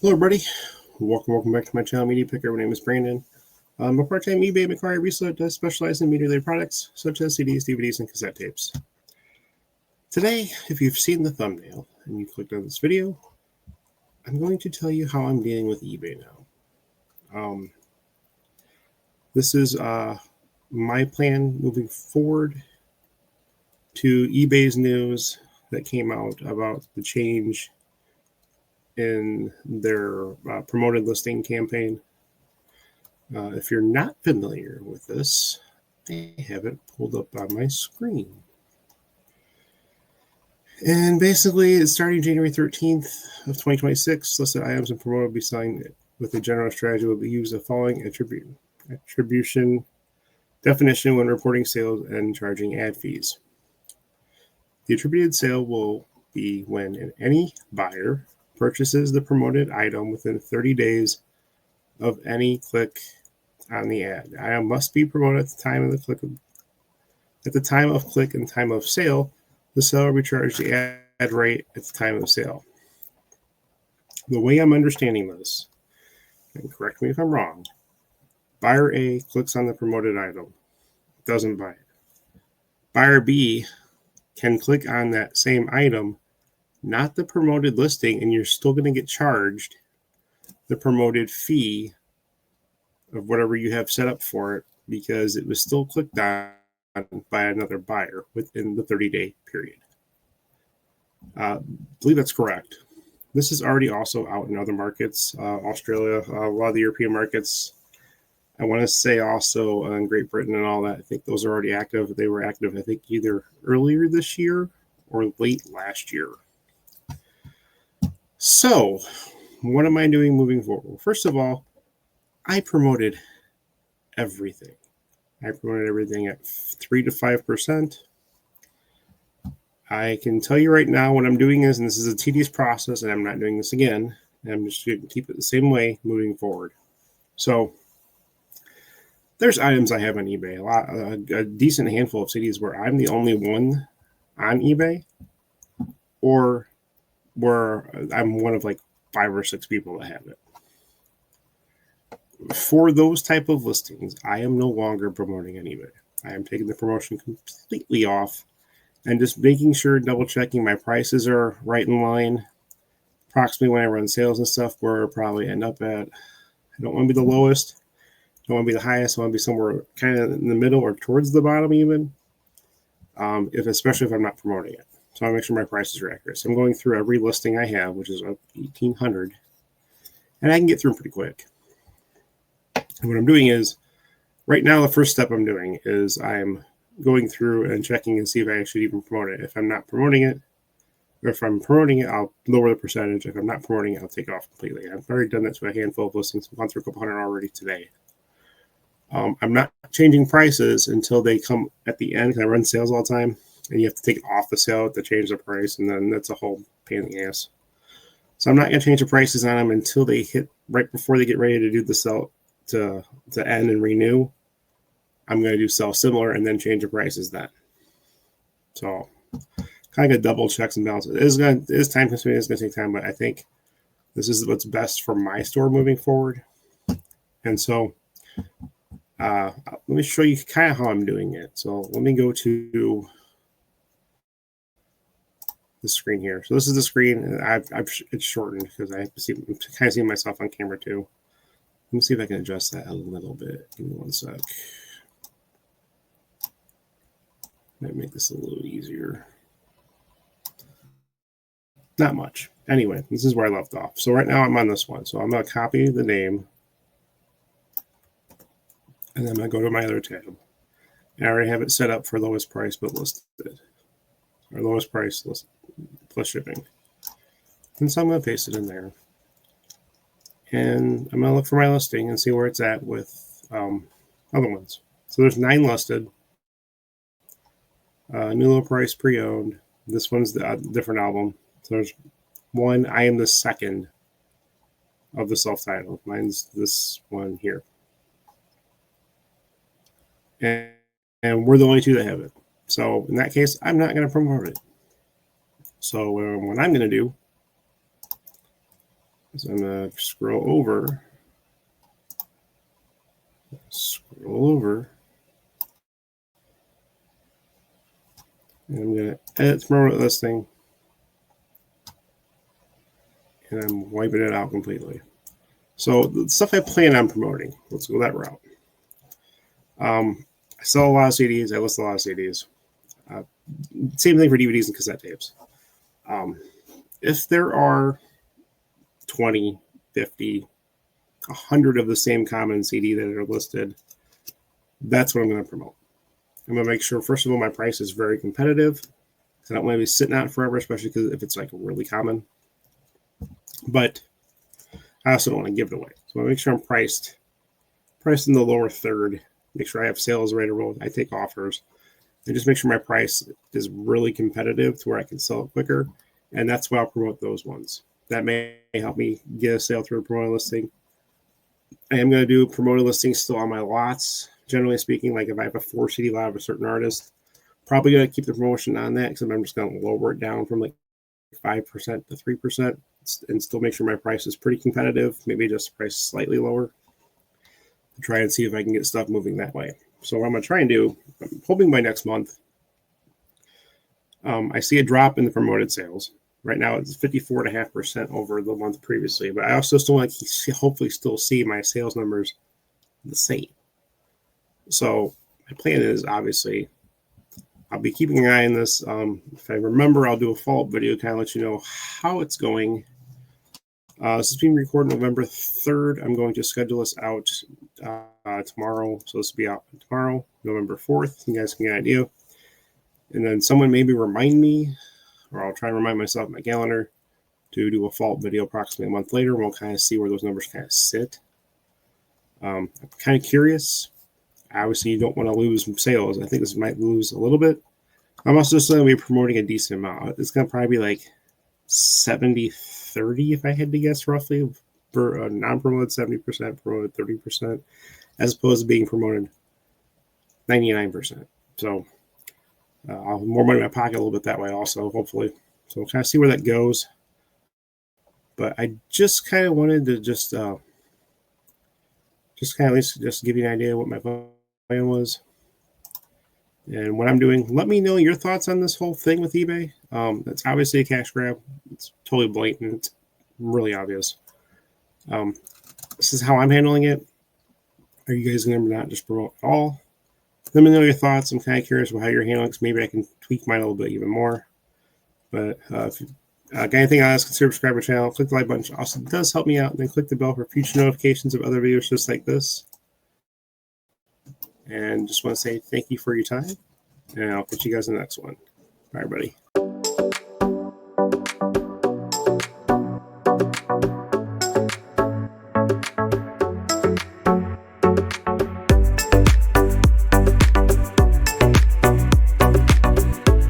Hello, everybody. Welcome back to my channel, Media Picker. My name is Brandon. I'm a part-time eBay Macquarie reseller that specializes in media-related products such as CDs, DVDs, and cassette tapes. Today, if you've seen the thumbnail and you clicked on this video, I'm going to tell you how I'm dealing with eBay now. This is my plan moving forward to eBay's news that came out about the change in their promoted listing campaign. If you're not familiar with this, I have it pulled up on my screen. And basically, it's starting January 13th of 2026. Listed items and promoted will be selling with a general strategy will be used the following attribution definition when reporting sales and charging ad fees. The attributed sale will be when any buyer purchases the promoted item within 30 days of any click on the ad. The item must be promoted at the time of the click. At the time of click and time of sale, the seller will be charged the ad rate at the time of the sale. The way I'm understanding this, and correct me if I'm wrong, buyer A clicks on the promoted item, doesn't buy it. Buyer B can click on that same item, not the promoted listing, and you're still going to get charged the promoted fee of whatever you have set up for it because it was still clicked on by another buyer within the 30-day period. I believe that's correct. This is already also out in other markets, Australia, a lot of the European markets. I want to say also in Great Britain and all that. I think those are already active. They were active, I think, either earlier this year or late last year. So, what am I doing moving forward? First of all, I promoted everything. I promoted everything at 3 to 5%. I can tell you right now what I'm doing is, and this is a tedious process, and I'm not doing this again. I'm just going to keep it the same way moving forward. So, there's items I have on eBay, a decent handful of CDs where I'm the only one on eBay, or where I'm one of like 5 or 6 people that have it. For those type of listings, I am no longer promoting on eBay. I am taking the promotion completely off and just making sure, double checking my prices are right in line. Approximately when I run sales and stuff, where I'll probably end up at. I don't want to be the lowest. I don't want to be the highest. I want to be somewhere kind of in the middle or towards the bottom even, especially if I'm not promoting it. So I make sure my prices are accurate. So I'm going through every listing I have, which is up 1,800, and I can get through them pretty quick. And what I'm doing is, right now, the first step I'm doing is I'm going through and checking and see if I should even promote it. If I'm not promoting it, or if I'm promoting it, I'll lower the percentage. If I'm not promoting it, I'll take it off completely. I've already done that to a handful of listings. I've gone through a couple hundred already today. I'm not changing prices until they come at the end, because I run sales all the time, and you have to take it off the sale to change the price, and then that's a whole pain in the ass. So I'm not going to change the prices on them until they hit right before they get ready to do the sell to end and renew. I'm going to do sell similar and then change the prices then. So kind of double checks and balances. It is time consuming. It's going to take time, but I think this is what's best for my store moving forward. And so let me show you kind of how I'm doing it. So let me go to the screen here. So this is the screen. It's shortened because I have to see, I'm kind of seeing myself on camera too. Let me see if I can adjust that a little bit. Give me one sec. Might make this a little easier. Not much. Anyway, this is where I left off. So right now I'm on this one. So I'm going to copy the name. And then I'm going to go to my other tab. And I already have it set up for lowest price but listed. Or lowest price listed plus shipping. And so I'm going to paste it in there. And I'm going to look for my listing and see where it's at with other ones. So there's 9 listed. New low price pre-owned. This one's the different album. So there's 1. I am the second of the self-titled. Mine's this one here. And we're the only 2 that have it. So in that case, I'm not going to promote it. So what I'm going to do So I'm going to scroll over, and I'm going to edit the promoted listing, and I'm wiping it out completely. So the stuff I plan on promoting, let's go that route. I sell a lot of CDs. I list a lot of CDs. Same thing for DVDs and cassette tapes. If there are 20, 50, 100 of the same common CD that are listed, that's what I'm going to promote. I'm going to make sure, first of all, my price is very competitive. I don't want to be sitting out forever, especially because if it's like really common. But I also don't want to give it away. So I make sure I'm priced in the lower third. Make sure I have sales ready to roll. I take offers. And just make sure my price is really competitive to where I can sell it quicker. And that's why I'll promote those ones. That may help me get a sale through a promoted listing. I am going to do promoted listings still on my lots. Generally speaking, like if I have a 4 CD lot of a certain artist, probably going to keep the promotion on that because I'm just going to lower it down from like 5% to 3% and still make sure my price is pretty competitive. Maybe just price slightly lower. Try and see if I can get stuff moving that way. So what I'm going to try and do, I'm hoping by next month, I see a drop in the promoted sales. Right now it's 54.5% over the month previously, but I also still want to hopefully still see my sales numbers the same. So my plan is obviously I'll be keeping an eye on this. If I remember, I'll do a follow-up video, kind of let you know how it's going. This is being recorded November 3rd. I'm going to schedule this out tomorrow. So this will be out tomorrow, November 4th. You guys can get an idea. And then someone maybe remind me, or I'll try and remind myself in my calendar to do a follow-up video approximately a month later. We'll kind of see where those numbers kind of sit. I'm kind of curious. Obviously, you don't want to lose sales. I think this might lose a little bit. I'm also just going to be promoting a decent amount. It's going to probably be like 70-30 if I had to guess roughly. For non-promoted 70%, promoted 30%, as opposed to being promoted 99%. So I'll have more money in my pocket a little bit that way also, hopefully. So we'll kind of see where that goes. But I just kind of wanted to just kind of at least just give you an idea of what my plan was and what I'm doing. Let me know your thoughts on this whole thing with eBay. It's obviously a cash grab. It's totally blatant. It's really obvious. This is how I'm handling it. Are you guys going to not just promote at all? Let me know your thoughts. I'm kind of curious about how you're handling it, because maybe I can tweak mine a little bit even more. But if you got anything else, consider subscribing to the channel. Click the like button. Also does help me out. And then click the bell for future notifications of other videos just like this. And just want to say thank you for your time. And I'll catch you guys in the next one. Bye, everybody.